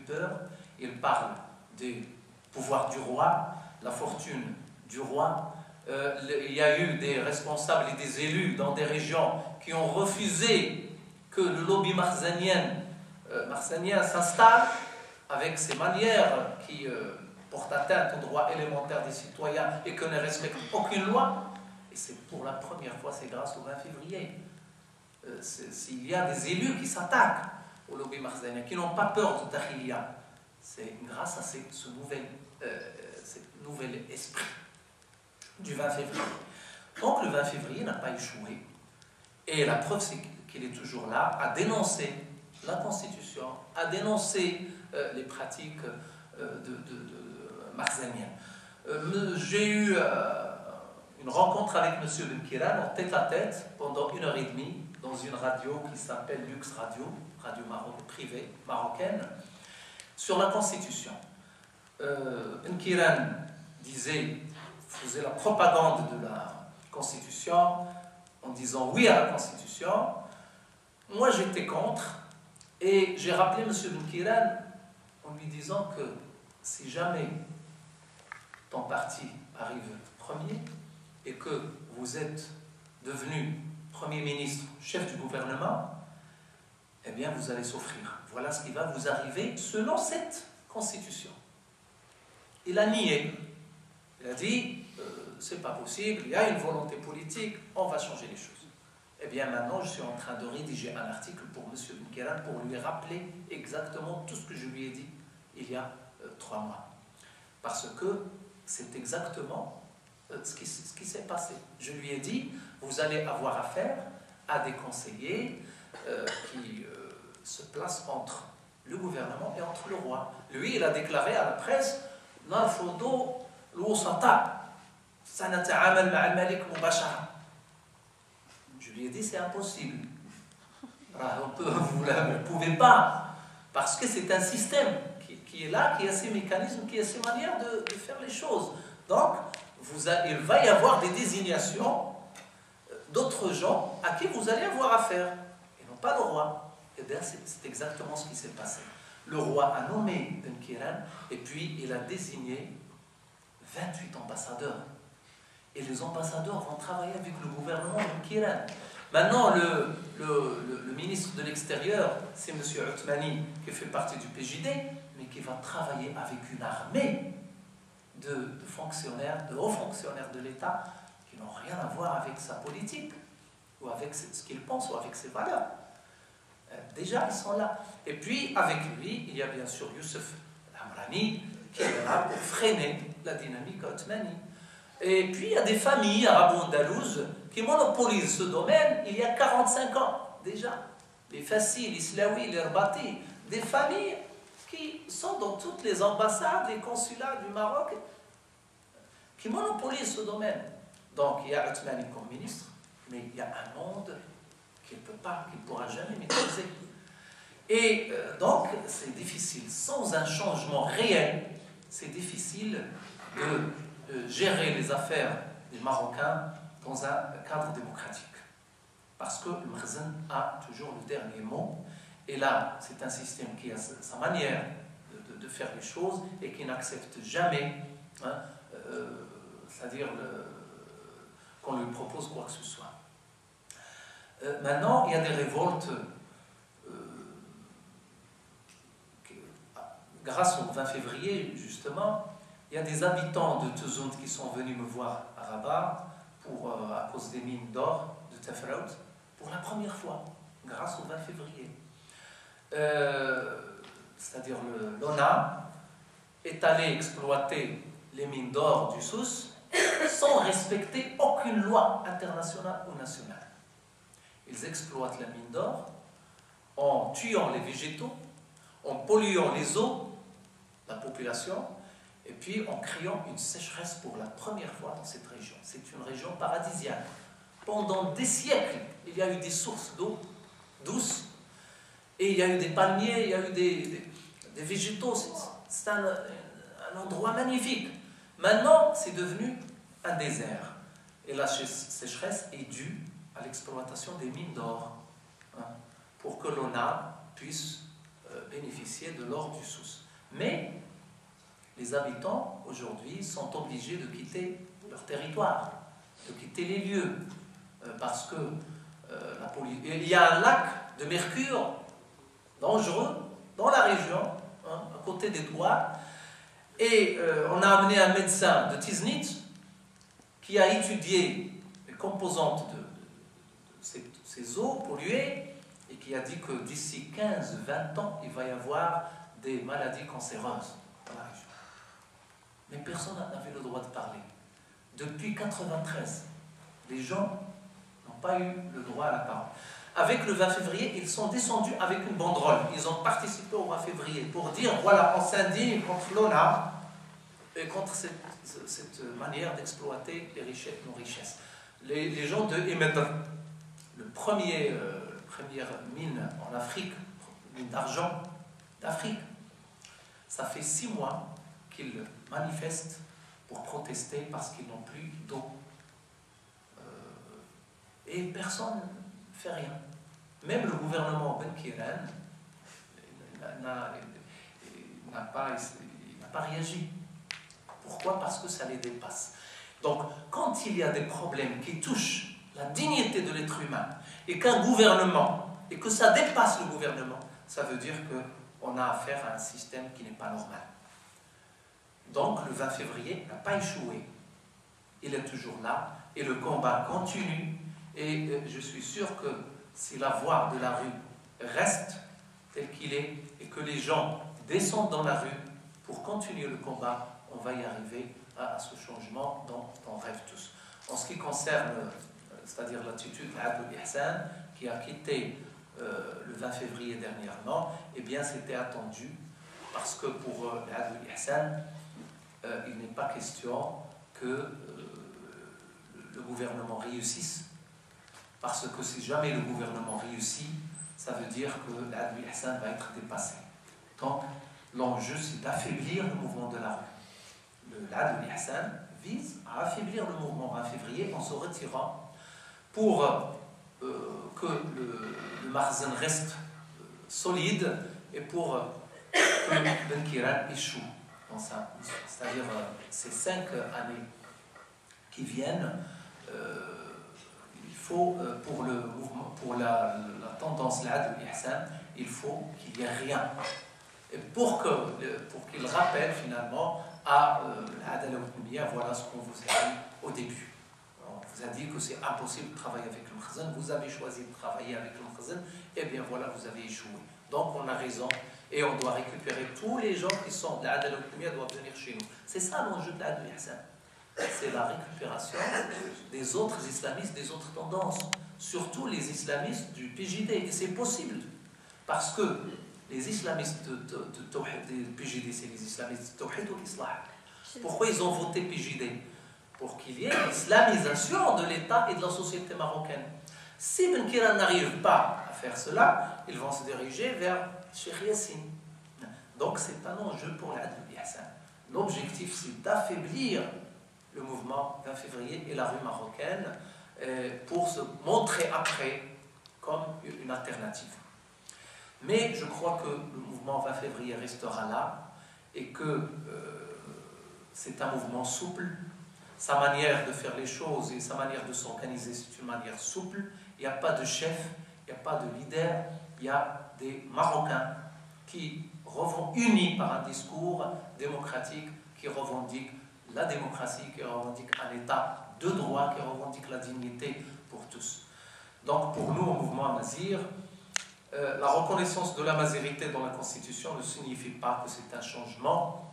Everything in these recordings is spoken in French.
peur. Il parle des pouvoirs du roi, la fortune du roi. Il y a eu des responsables et des élus dans des régions qui ont refusé que le lobby marzanien s'installe avec ses manières qui portent atteinte aux droits élémentaires des citoyens et que ne respectent aucune loi. Et c'est pour la première fois, c'est grâce au 20 février. S'il y a des élus qui s'attaquent au lobby marzanien, qui n'ont pas peur de Dakhiliya, c'est grâce à ce nouvel esprit du 20 février. Donc le 20 février n'a pas échoué. Et la preuve, c'est qu'il est toujours là à dénoncer la Constitution, à dénoncer les pratiques marzaniennes. J'ai eu une rencontre avec M. Benkiran en tête-à-tête pendant 1h30 dans une radio qui s'appelle Lux Radio, radio privée marocaine, sur la Constitution. Benkiran faisait la propagande de la Constitution en disant oui à la Constitution. Moi j'étais contre et j'ai rappelé M. Benkiran en lui disant que si jamais ton parti arrive premier et que vous êtes devenu Premier ministre, chef du gouvernement, eh bien vous allez souffrir. Voilà ce qui va vous arriver selon cette Constitution. Il a nié. Il a dit, c'est pas possible, il y a une volonté politique, on va changer les choses. Eh bien maintenant, je suis en train de rédiger un article pour M. Benkiran pour lui rappeler exactement tout ce que je lui ai dit il y a 3 mois. Parce que c'est exactement ce qui s'est passé. Je lui ai dit, vous allez avoir affaire à des conseillers qui se placent entre le gouvernement et entre le roi. Lui, il a déclaré à la presse, Narfodo l'Wusata, sanata'amal ma'al malik mubashara. Je lui ai dit, c'est impossible. Vous ne pouvez pas, parce que c'est un système qui est là, qui a ses mécanismes, qui a ses manières de faire les choses. Donc, il va y avoir des désignations d'autres gens à qui vous allez avoir affaire, et non pas le roi. Et bien, c'est exactement ce qui s'est passé. Le roi a nommé Benkiran, et puis il a désigné 28 ambassadeurs. Et les ambassadeurs vont travailler avec le gouvernement Benkiran. Maintenant, le ministre de l'Extérieur, c'est M. Othmani, qui fait partie du PJD, mais qui va travailler avec une armée de fonctionnaires, de hauts fonctionnaires de l'État, qui n'ont rien à voir avec sa politique, ou avec ce qu'il pense, ou avec ses valeurs. Déjà, ils sont là. Et puis, avec lui, il y a bien sûr Youssef Hamrani, qui est là pour freiner la dynamique Othmani. Et puis, il y a des familles arabo-andalouses qui monopolisent ce domaine il y a 45 ans, déjà. Les Fassi, les Islaoui, les Rbati, des familles qui sont dans toutes les ambassades, les consulats du Maroc, qui monopolisent ce domaine. Donc, il y a Othmani comme ministre, mais il y a un monde qu'il ne pourra jamais maîtriser. Et donc, c'est difficile. Sans un changement réel, c'est difficile de gérer les affaires des Marocains dans un cadre démocratique. Parce que le Makhzen a toujours le dernier mot. Et là, c'est un système qui a sa manière de faire les choses et qui n'accepte jamais, c'est-à-dire qu'on lui propose quoi que ce soit. Maintenant, il y a des révoltes grâce au 20 février, justement. Il y a des habitants de Tezount qui sont venus me voir à Rabat à cause des mines d'or de Tafraout pour la première fois, grâce au 20 février. C'est-à-dire l'ONA est allé exploiter les mines d'or du Souss sans respecter aucune loi internationale ou nationale. Ils exploitent la mine d'or en tuant les végétaux, en polluant les eaux, la population, et puis en créant une sécheresse pour la première fois dans cette région. C'est une région paradisiaque. Pendant des siècles, il y a eu des sources d'eau douce, et il y a eu des palmiers, il y a eu des végétaux. C'est un endroit magnifique. Maintenant, c'est devenu un désert. Et la sécheresse est due à l'exploitation des mines d'or, pour que l'ONA puisse bénéficier de l'or du Souss. Mais les habitants, aujourd'hui, sont obligés de quitter leur territoire, de quitter les lieux, parce que il y a un lac de mercure dangereux dans la région, hein, à côté des Douars, et on a amené un médecin de Tiznit qui a étudié les composantes de ces eaux polluées et qui a dit que d'ici 15-20 ans, il va y avoir des maladies cancéreuses dans la région. Mais personne n'avait le droit de parler. Depuis 1993, les gens n'ont pas eu le droit à la parole. Avec le 20 février, ils sont descendus avec une banderole. Ils ont participé au 20 février pour dire, voilà, on s'indigne contre l'ONA et contre cette manière d'exploiter nos richesses. Les gens de Emedr, la première mine en Afrique, mine d'argent d'Afrique, ça fait 6 mois qu'ils manifestent pour protester parce qu'ils n'ont plus d'eau. Et personne ne fait rien. Même le gouvernement Ben Kiran n'a pas réagi. Pourquoi? Parce que ça les dépasse. Donc, quand il y a des problèmes qui touchent la dignité de l'être humain, et qu'un gouvernement, et que ça dépasse le gouvernement, ça veut dire qu'on a affaire à un système qui n'est pas normal. Donc, le 20 février n'a pas échoué. Il est toujours là, et le combat continue, et je suis sûr que si la voie de la rue reste tel qu'il est, et que les gens descendent dans la rue pour continuer le combat, on va y arriver à ce changement dont on rêve tous. En ce qui concerne, c'est-à-dire l'attitude d'Abdel Hassan, qui a quitté le 20 février dernièrement, eh bien c'était attendu, parce que pour Abdel Hassan, il n'est pas question que le gouvernement réussisse, parce que si jamais le gouvernement réussit, ça veut dire que Abdel Hassan va être dépassé. Donc l'enjeu, c'est d'affaiblir le mouvement de la rue. L'Abdel Hassan vise à affaiblir le mouvement 20 février en se retirant pour que le Makhzen reste solide et pour que Ben Kiran échoue dans ça. C'est-à-dire ces 5 années qui viennent, il faut pour la tendance l'Abdel Hassan, il faut qu'il n'y ait rien. Et pour qu'il rappelle finalement à l'Adala Outmia, voilà ce qu'on vous a dit au début. On vous a dit que c'est impossible de travailler avec le Makhzen, vous avez choisi de travailler avec le Makhzen, et bien voilà, vous avez échoué. Donc on a raison, et on doit récupérer tous les gens qui sont de l'Adala Outmia doivent venir chez nous. C'est ça l'enjeu de l'Abdel Hassan. C'est la récupération des autres islamistes, des autres tendances, surtout les islamistes du PJD. Et c'est possible, parce que les islamistes des PJD, c'est les islamistes de Tawhid ou l'Islah. Pourquoi ils ont voté PJD? Pour qu'il y ait l'islamisation de l'État et de la société marocaine. Si Ben Kiran n'arrive pas à faire cela, ils vont se diriger vers Cheikh Yassine. Donc c'est un enjeu pour l'Abdel Hassan. L'objectif, c'est d'affaiblir le mouvement 20 février et la rue marocaine pour se montrer après comme une alternative. Mais je crois que le mouvement 20 février restera là et que c'est un mouvement souple. Sa manière de faire les choses et sa manière de s'organiser, c'est une manière souple. Il n'y a pas de chef, il n'y a pas de leader, il y a des Marocains qui unis par un discours démocratique, qui revendiquent la démocratie, qui revendiquent un État de droit, qui revendiquent la dignité pour tous. Donc pour nous, au mouvement Amazigh, la reconnaissance de la mazérité dans la Constitution ne signifie pas que c'est un changement,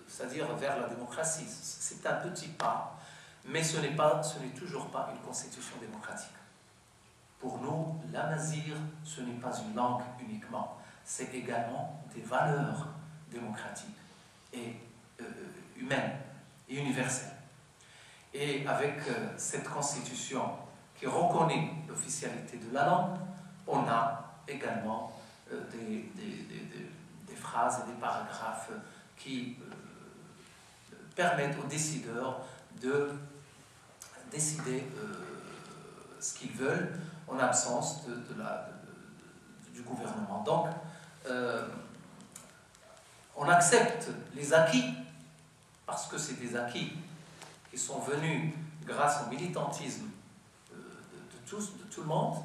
c'est-à-dire vers la démocratie. C'est un petit pas, mais ce n'est toujours pas une constitution démocratique. Pour nous, l'amazigh, ce n'est pas une langue uniquement, c'est également des valeurs démocratiques et humaines et universelles. Et avec cette constitution qui reconnaît l'officialité de la langue, on a également des phrases et des paragraphes qui permettent aux décideurs de décider ce qu'ils veulent en absence du du gouvernement. Donc, on accepte les acquis, parce que c'est des acquis qui sont venus grâce au militantisme de tout le monde,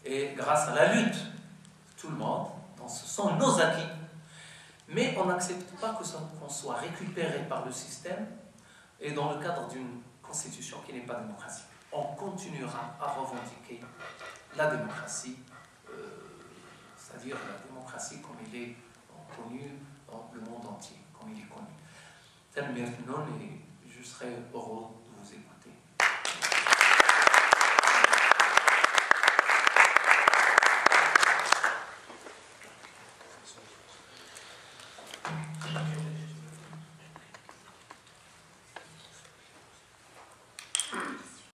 et grâce à la lutte de tout le monde. Donc ce sont nos acquis, mais on n'accepte pas qu'on soit récupéré par le système et dans le cadre d'une constitution qui n'est pas démocratique. On continuera à revendiquer la démocratie, c'est-à-dire la démocratie comme elle est connue dans le monde entier, comme il est connu. Et je serai heureux